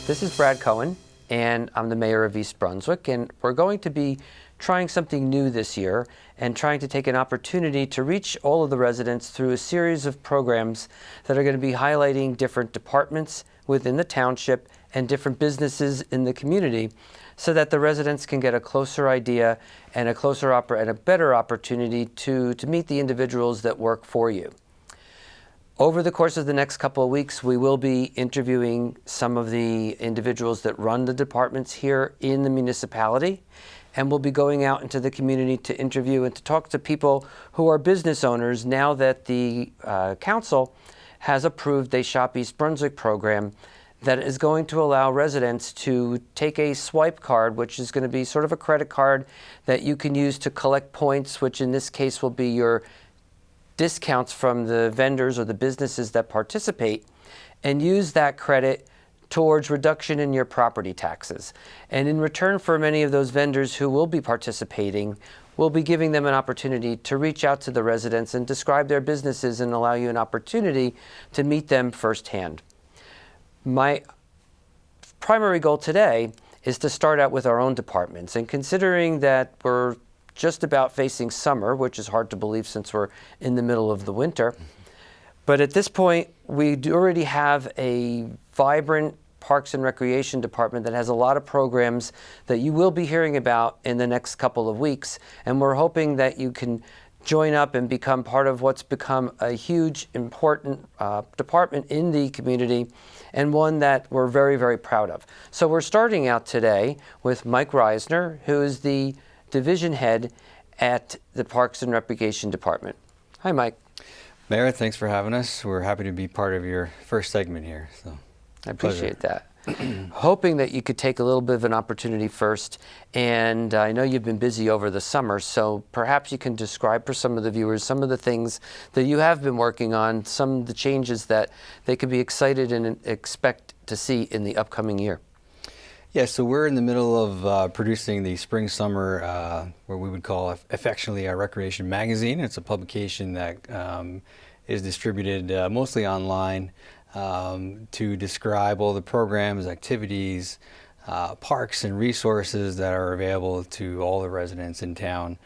This is Brad Cohen, and I'm the mayor of East Brunswick, and we're going to be trying something new this year and trying to take an opportunity to reach all of the residents through a series of programs that are going to be highlighting different departments within the township and different businesses in the community so that the residents can get a closer idea and a better opportunity to meet the individuals that work for you. Over the course of the next couple of weeks, we will be interviewing some of the individuals that run the departments here in the municipality, and we'll be going out into the community to interview and to talk to people who are business owners now that the council has approved a Shop East Brunswick program that is going to allow residents to take a swipe card, which is going to be sort of a credit card that you can use to collect points, which in this case will be your discounts from the vendors or the businesses that participate, and use that credit towards reduction in your property taxes. And in return for many of those vendors who will be participating, we'll be giving them an opportunity to reach out to the residents and describe their businesses and allow you an opportunity to meet them firsthand. My primary goal today is to start out with our own departments, and considering that we're just about facing summer, which is hard to believe since we're in the middle of the winter. But at this point, we do already have a vibrant Parks and Recreation department that has a lot of programs that you will be hearing about in the next couple of weeks. And we're hoping that you can join up and become part of what's become a huge, important department in the community, and one that we're very, very proud of. So we're starting out today with Mike Reissner, who is the division head at the Parks and Recreation Department. Hi, Mike. Mayor, thanks for having us. We're happy to be part of your first segment here. So, I appreciate that. Hoping that you could take a little bit of an opportunity first, and I know you've been busy over the summer, so perhaps you can describe for some of the viewers some of the things that you have been working on, some of the changes that they could be excited and expect to see in the upcoming year. Yeah, so we're in the middle of producing the spring-summer, what we would call affectionately our Recreation Magazine. It's a publication that is distributed mostly online to describe all the programs, activities, parks, and resources that are available to all the residents in town.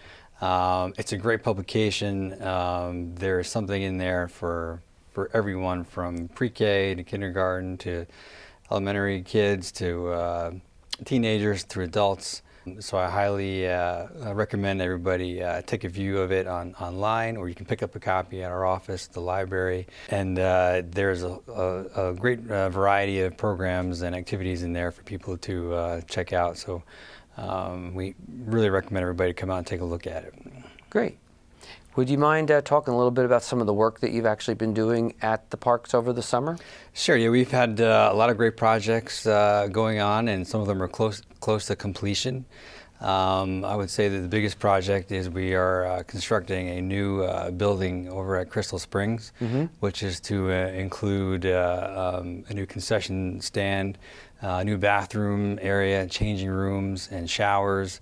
It's a great publication. There's something in there for everyone from pre-K to kindergarten to elementary kids to teenagers to adults. So I highly recommend everybody take a view of it online, or you can pick up a copy at our office, the library. And there's a great variety of programs and activities in there for people to check out. So we really recommend everybody come out and take a look at it. Great. Would you mind talking a little bit about some of the work that you've actually been doing at the parks over the summer? Sure. Yeah, we've had a lot of great projects going on, and some of them are close to completion. I would say that the biggest project is we are constructing a new building over at Crystal Springs, which is to include a new concession stand, a new bathroom area, changing rooms, and showers,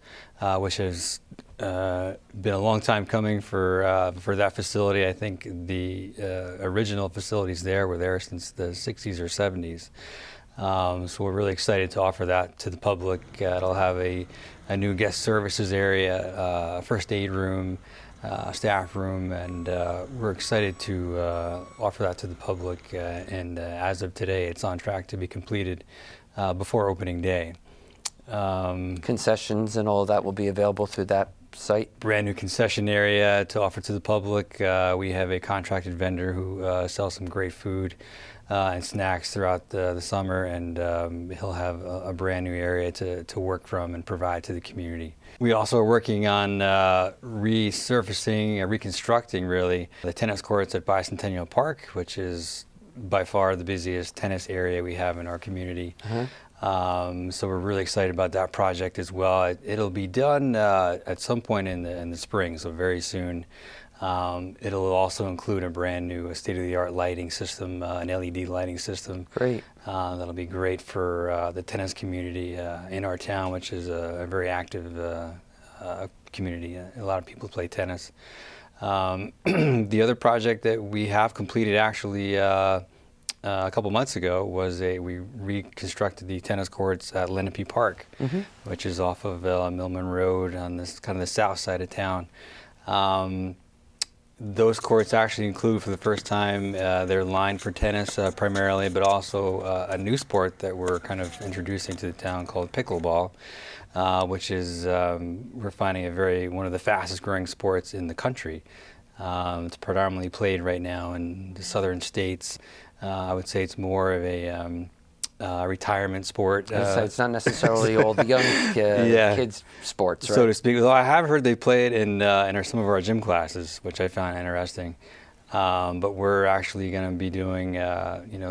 which has been a long time coming for that facility. I think the original facilities there were there since the 60s or 70s. So we're really excited to offer that to the public. It'll have a new guest services area, first aid room, staff room, and we're excited to offer that to the public. And as of today, it's on track to be completed before opening day. Concessions and all of that will be available through that site? Brand new concession area to offer to the public. We have a contracted vendor who sells some great food and snacks throughout the summer, and he'll have a brand new area to work from and provide to the community. We also are working on reconstructing really the tennis courts at Bicentennial Park, which is by far the busiest tennis area we have in our community. So we're really excited about that project as well. It'll be done at some point in the spring, so very soon. It'll also include a brand new state-of-the-art lighting system, an LED lighting system. Great. That'll be great for the tennis community in our town, which is a very active community. A lot of people play tennis. The other project that we have completed actually a couple months ago was we reconstructed the tennis courts at Lenape Park, which is off of Millman Road on this kind of the south side of town. Those courts actually include, for the first time, they're lined for tennis primarily, but also a new sport that we're kind of introducing to the town called pickleball, which is we're finding one of the fastest growing sports in the country. It's predominantly played right now in the southern states. I would say it's more of a retirement sport. So it's not necessarily all the young kids' sports, right? So to speak. Although I have heard they play it in some of our gym classes, which I found interesting. But we're actually going to be doing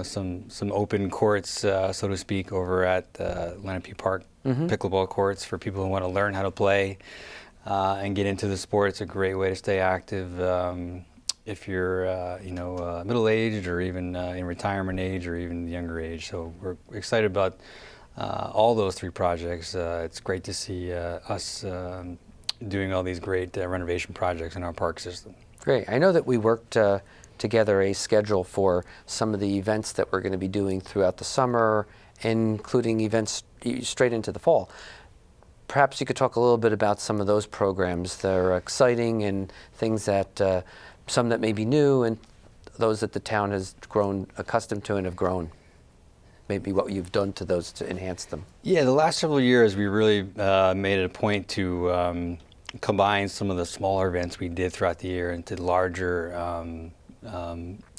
some open courts, so to speak, over at Lenape Park pickleball courts for people who want to learn how to play and get into the sport. It's a great way to stay active. If you're, middle-aged or even in retirement age or even younger age. So we're excited about all those three projects. It's great to see us doing all these great renovation projects in our park system. Great. I know that we worked together a schedule for some of the events that we're going to be doing throughout the summer, including events straight into the fall. Perhaps you could talk a little bit about some of those programs that are exciting and things that some that may be new and those that the town has grown accustomed to and have grown. Maybe what you've done to those to enhance them. Yeah, the last several years we really made it a point to combine some of the smaller events we did throughout the year into larger,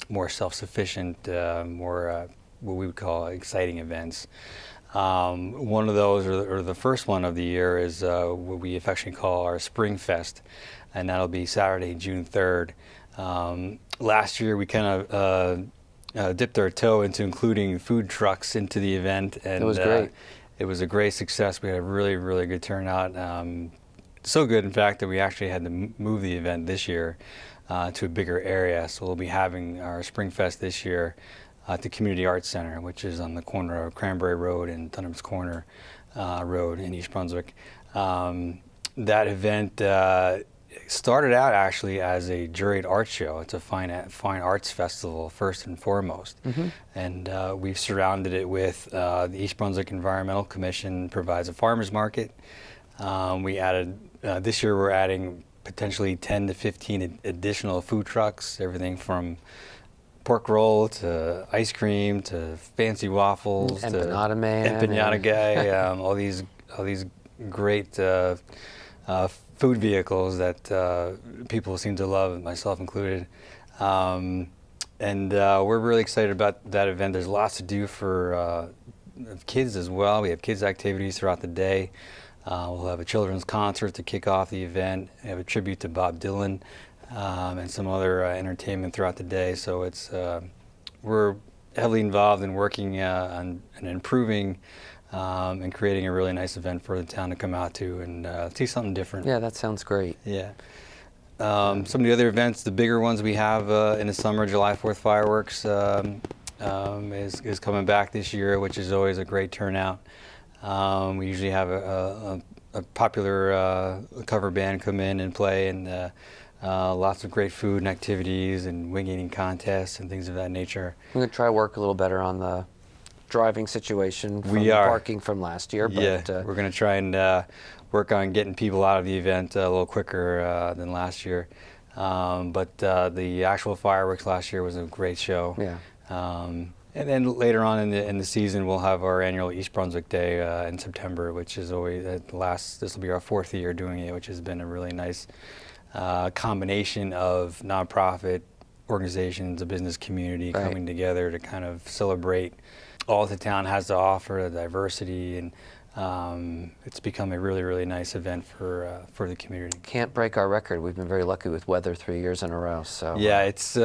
more self-sufficient, more what we would call exciting events. One of those, or the first one of the year, is what we affectionately call our Spring Fest, and that'll be Saturday, June 3rd. Last year we kind of dipped our toe into including food trucks into the event, and it was great. It was a great success. We had a really, really good turnout. So good, in fact, that we actually had to move the event this year to a bigger area. So we'll be having our Spring Fest this year at the Community Arts Center, which is on the corner of Cranberry Road and Dunham's Corner Road in East Brunswick. That event started out actually as a juried art show. It's a fine arts festival first and foremost, and we've surrounded it with the East Brunswick Environmental Commission provides a farmers market. We added this year we're adding potentially 10 to 15 additional food trucks, everything from pork roll to ice cream to fancy waffles empanada man, empanada guy, all these great food vehicles that people seem to love, myself included. And we're really excited about that event. There's lots to do for kids as well. We have kids' activities throughout the day. We'll have a children's concert to kick off the event. We have a tribute to Bob Dylan and some other entertainment throughout the day. So it's we're heavily involved in working on and improving and creating a really nice event for the town to come out to and see something different. Yeah, that sounds great. Yeah. Some of the other events, the bigger ones we have in the summer, July 4th fireworks is coming back this year, which is always a great turnout. We usually have a popular cover band come in and play, and lots of great food and activities and wing eating contests and things of that nature. We're going to try to work a little better on the driving situation from the parking from last year. But, yeah, we're going to try and work on getting people out of the event a little quicker than last year. But the actual fireworks last year was a great show. Yeah. And then later on in the season, we'll have our annual East Brunswick Day in September, which is always this will be our 4th year doing it, which has been a really nice combination of nonprofit organizations, a business community coming together to kind of celebrate all the town has to offer, the diversity, and it's become a really, really nice event for the community. Can't break our record. We've been very lucky with weather 3 years in a row. So yeah, it's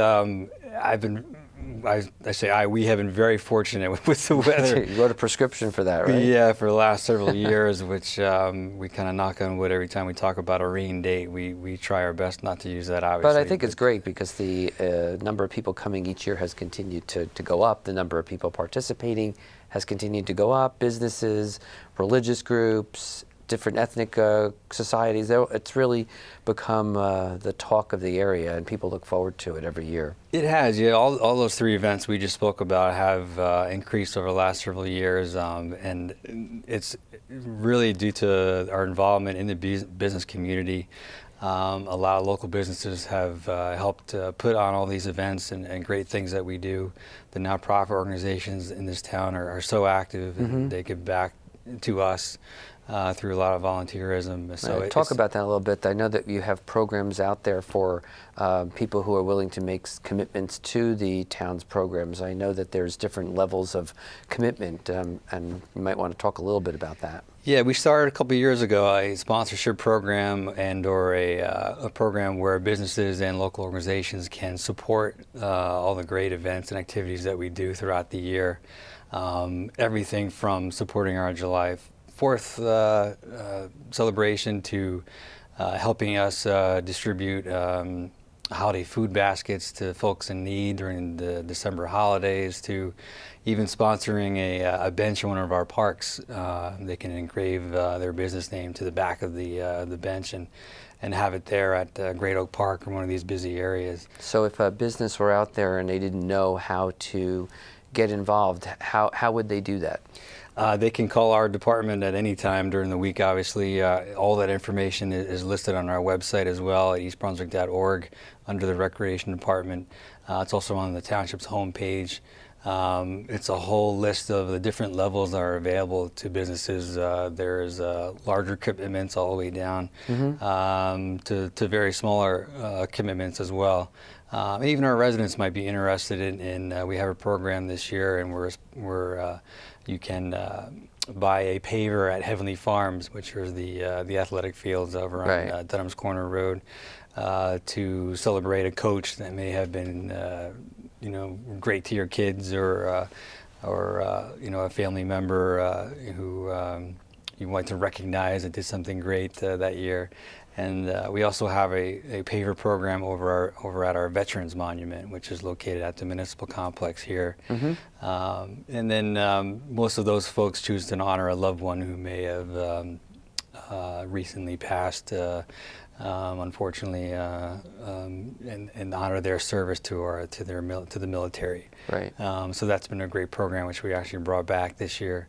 we have been very fortunate with the weather. You wrote a prescription for that, right? Yeah, for the last several years, which we kind of knock on wood every time we talk about a rain date. We try our best not to use that, obviously. But I think it's great because the number of people coming each year has continued to go up. The number of people participating has continued to go up. Businesses, religious groups, different ethnic societies. It's really become the talk of the area, and people look forward to it every year. It has, yeah. All those three events we just spoke about have increased over the last several years, and it's really due to our involvement in the business community. A lot of local businesses have helped put on all these events and great things that we do. The nonprofit organizations in this town are so active, and they give back to us through a lot of volunteerism. So Talk about that a little bit. I know that you have programs out there for people who are willing to make commitments to the town's programs. I know that there's different levels of commitment, and you might want to talk a little bit about that. Yeah, we started a couple of years ago a sponsorship program and/or a program where businesses and local organizations can support all the great events and activities that we do throughout the year. Everything from supporting our July 4th celebration to helping us distribute holiday food baskets to folks in need during the December holidays, to even sponsoring a bench in one of our parks. They can engrave their business name to the back of the bench and have it there at Great Oak Park or one of these busy areas. So if a business were out there and they didn't know how to get involved, how would they do that? They can call our department at any time during the week, obviously. All that information is listed on our website as well at eastbrunswick.org under the Recreation Department. It's also on the township's homepage. It's a whole list of the different levels that are available to businesses. There's larger commitments all the way down to very smaller commitments as well. Even our residents might be interested in we have a program this year, and you can buy a paver at Heavenly Farms, which are the athletic fields over on Dunham's Corner Road, to celebrate a coach that may have been great to your kids, or a family member who you want to recognize that did something great that year. And we also have a paver program over at our Veterans Monument, which is located at the municipal complex here. And then most of those folks choose to honor a loved one who may have recently passed, unfortunately, and honor their service to the military. Right. So that's been a great program, which we actually brought back this year.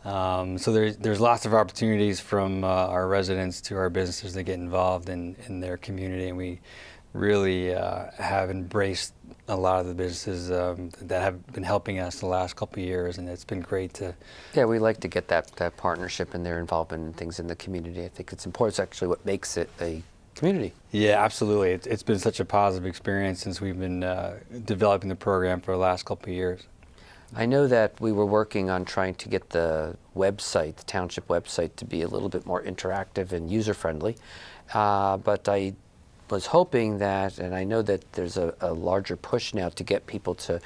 So there's lots of opportunities from our residents to our businesses that get involved in their community, and we really have embraced a lot of the businesses that have been helping us the last couple of years, and it's been great to. Yeah, we like to get that partnership and their involvement in things in the community. I think it's important. It's actually what makes it a community. Yeah, absolutely. It's been such a positive experience since we've been developing the program for the last couple of years. I know that we were working on trying to get the website, the township website, to be a little bit more interactive and user-friendly, but I was hoping that, and I know that there's a larger push now to get people to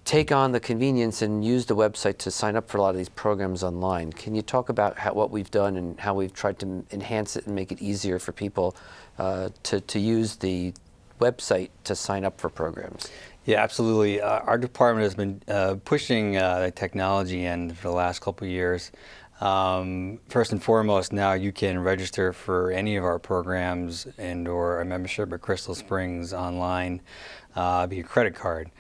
take on the convenience and use the website to sign up for a lot of these programs online. Can you talk about what we've done and how we've tried to enhance it and make it easier for people to use the website to sign up for programs? Yeah, absolutely. Our department has been pushing the technology end for the last couple of years. First and foremost, now you can register for any of our programs and/or a membership at Crystal Springs online via credit card,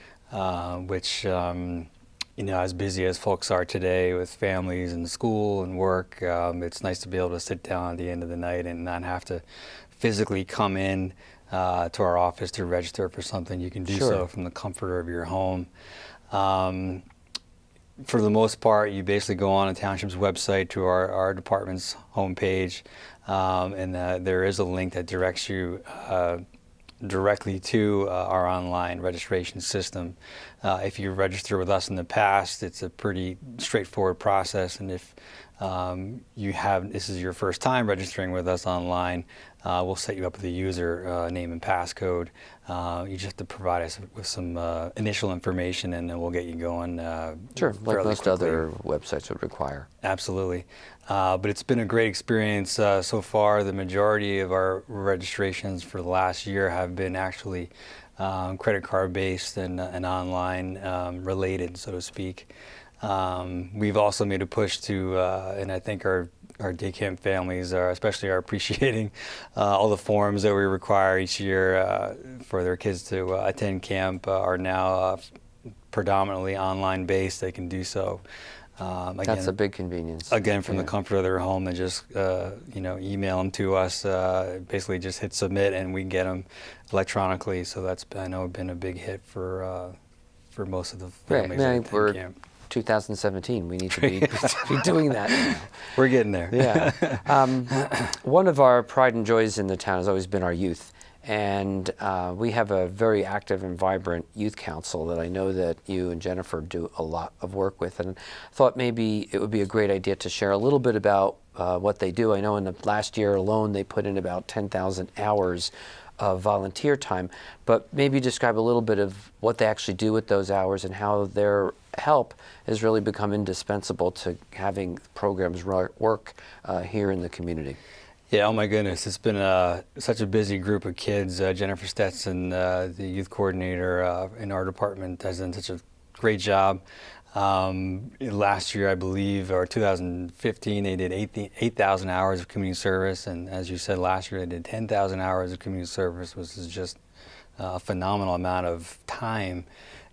which, as busy as folks are today with families and school and work, it's nice to be able to sit down at the end of the night and not have to physically come in to our office to register for something. You can do so from the comfort of your home. For the most part, you basically go on a township's website to our department's homepage, and there is a link that directs you directly to our online registration system. If you register with us in the past, it's a pretty straightforward process, and if this is your first time registering with us online, we'll set you up with a user name and passcode. You just have to provide us with some initial information, and then we'll get you going. Sure, like most quickly. other websites would require. Absolutely. But it's been a great experience so far. The majority of our registrations for the last year have been actually credit card based and online related, so to speak. We've also made a push to, and I think are our day camp families especially are appreciating all the forms that we require each year for their kids to attend camp are now predominantly online based. They can do so. That's a big convenience. Again, from the comfort of their home, and just email them to us. Basically, just hit submit, and we get them electronically. So that's, I know, been a big hit for most of the families that attend camp. 2017. We need to be doing that now. We're getting there. Yeah. One of our pride and joys in the town has always been our youth. And we have a very active and vibrant youth council that I know that you and Jennifer do a lot of work with. And thought maybe it would be a great idea to share a little bit about what they do. I know in the last year alone they put in about 10,000 hours of volunteer time, but maybe describe a little bit of what they actually do with those hours and how their help has really become indispensable to having programs work here in the community. Yeah, oh my goodness, it's been such a busy group of kids. Jennifer Stetson, the youth coordinator in our department, has done such a great job. Last year, I believe, or 2015, they did 8,000 hours of community service, and as you said, last year they did 10,000 hours of community service, which is just a phenomenal amount of time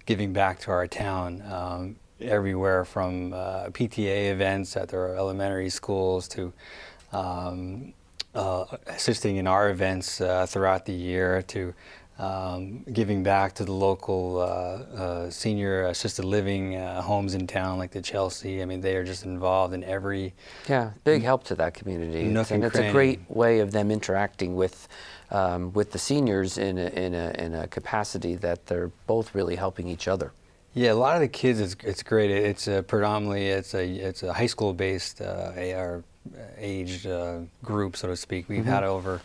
giving back to our town, everywhere from PTA events at their elementary schools to assisting in our events throughout the year, to giving back to the local senior assisted living homes in town like the Chelsea. I mean, they are just involved in every big help to that community. And it's a great way of them interacting with the seniors in a capacity that they're both really helping each other. Yeah, a lot of the kids, it's great. It's predominantly it's a high school based aged group, so to speak. We've had over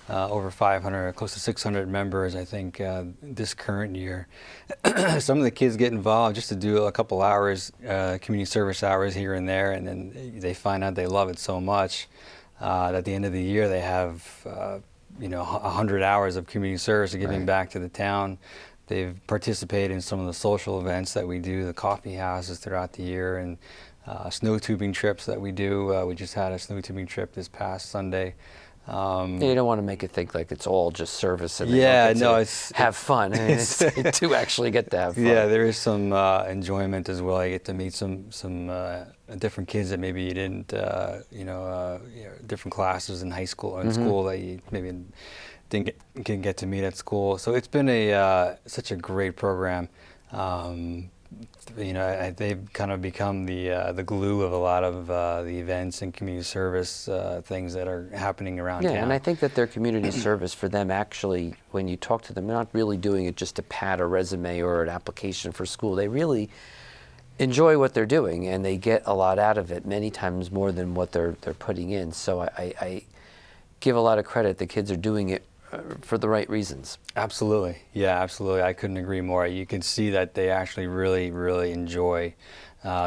500, close to 600 members, I think, this current year. Some of the kids get involved just to do a couple hours, community service hours here and there, and then they find out they love it so much that at the end of the year they have 100 hours of community service giving back to the town. They've participated in some of the social events that we do, the coffee houses throughout the year, and snow tubing trips that we do. We just had a snow tubing trip this past Sunday. You don't want to make it think like it's all just service and have fun. They do actually get to have fun. Yeah, there is some enjoyment as well. You get to meet some different kids that maybe you didn't, different classes in high school or in school that you maybe didn't get to meet at school. So it's been such a great program. They've kind of become the glue of a lot of the events and community service things that are happening around town. Yeah, and I think that their community service for them actually, when you talk to them, they're not really doing it just to pad a resume or an application for school. They really enjoy what they're doing, and they get a lot out of it, many times more than what they're putting in. So I give a lot of credit. The kids are doing it for the right reasons. Absolutely. Yeah, absolutely. I couldn't agree more. You can see that they actually really, really enjoy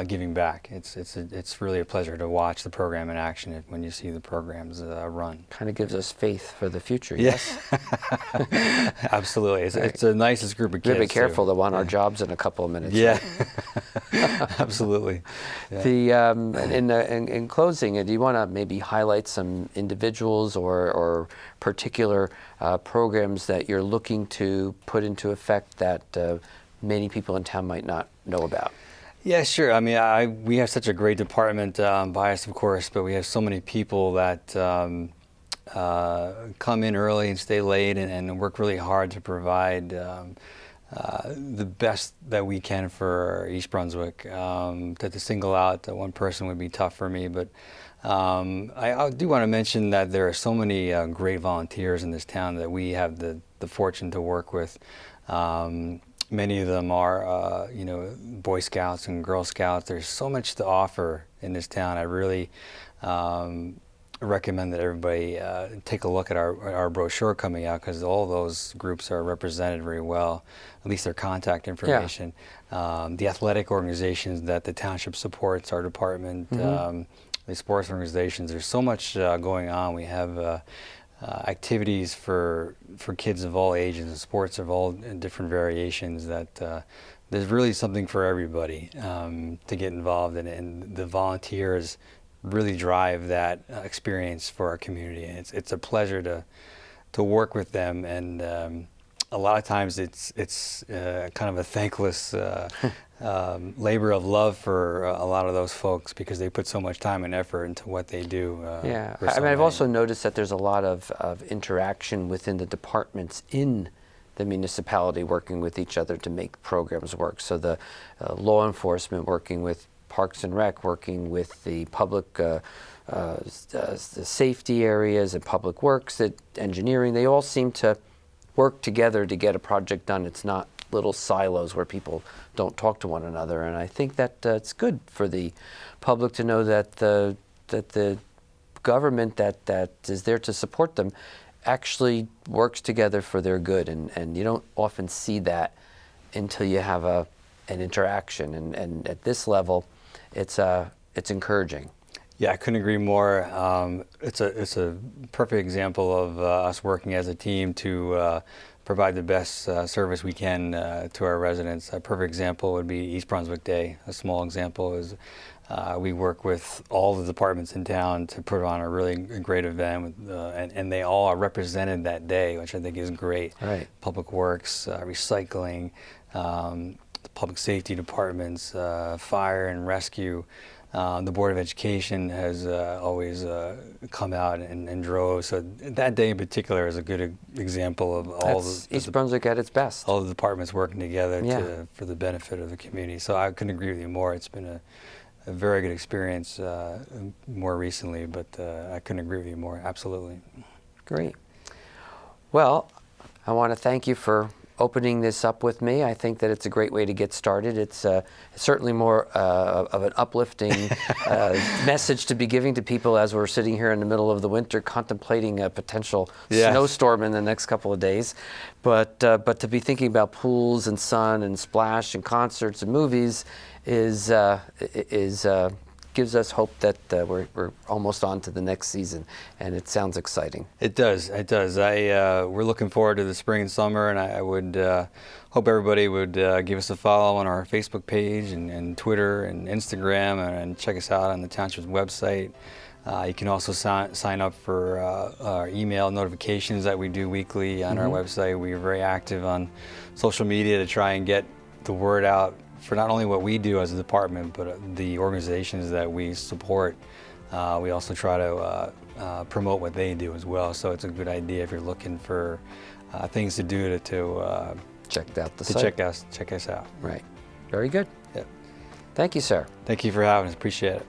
giving back. It's really a pleasure to watch the program in action when you see the programs run. Kind of gives us faith for the future, yes? Absolutely. It's the nicest group of kids. We've got to be careful to want our jobs in a couple of minutes. Yeah, absolutely. Yeah. In closing, do you want to maybe highlight some individuals or particular programs that you're looking to put into effect that many people in town might not know about? Yeah, sure. I mean, we have such a great department, biased of course, but we have so many people that come in early and stay late and work really hard to provide the best that we can for East Brunswick. To single out one person would be tough for me, but I do want to mention that there are so many great volunteers in this town that we have the fortune to work with. Many of them are, Boy Scouts and Girl Scouts. There's so much to offer in this town. I really recommend that everybody take a look at our brochure coming out, because all those groups are represented very well, at least their contact information. Yeah. The athletic organizations that the township supports, our department, the sports organizations, there's so much going on. We have activities for kids of all ages and sports of all different variations that there's really something for everybody to get involved in. And the volunteers really drive that experience for our community. And it's a pleasure to work with them, and a lot of times it's kind of a thankless labor of love for a lot of those folks, because they put so much time and effort into what they do. Yeah, for I so mean, I've many. also noticed that there's a lot of interaction within the departments in the municipality working with each other to make programs work. So the law enforcement working with Parks and Rec, working with the public the safety areas and public works, engineering, they all seem to work together to get a project done. It's not little silos where people don't talk to one another. And I think that it's good for the public to know that the government that is there to support them actually works together for their good. And you don't often see that until you have an interaction. And at this level, it's encouraging. Yeah, I couldn't agree more. It's a perfect example of us working as a team to provide the best service we can to our residents. A perfect example would be East Brunswick Day. A small example is we work with all the departments in town to put on a really great event, and they all are represented that day, which I think is great. Right. Public Works, recycling, the public safety departments, fire and rescue. The Board of Education has always come out and drove. So that day in particular is a good example of all the East Brunswick at its best. all the departments working together Yeah. for the benefit of the community. So I couldn't agree with you more. It's been a very good experience more recently, but I couldn't agree with you more. Absolutely. Great. Well, I want to thank you for opening this up with me. I think that it's a great way to get started. It's certainly more of an uplifting message to be giving to people as we're sitting here in the middle of the winter contemplating a potential snowstorm in the next couple of days. But to be thinking about pools and sun and splash and concerts and movies is gives us hope that we're almost on to the next season, and it sounds exciting. It does. It does. We're looking forward to the spring and summer, and I would hope everybody would give us a follow on our Facebook page and Twitter and Instagram, and check us out on the township's website. You can also sign up for our email notifications that we do weekly on our website. We are very active on social media to try and get the word out for not only what we do as a department, but the organizations that we support. We also try to promote what they do as well. So it's a good idea if you're looking for things to do to Check out the site. check us out. Right. Very good. Yep. Thank you, sir. Thank you for having us. Appreciate it.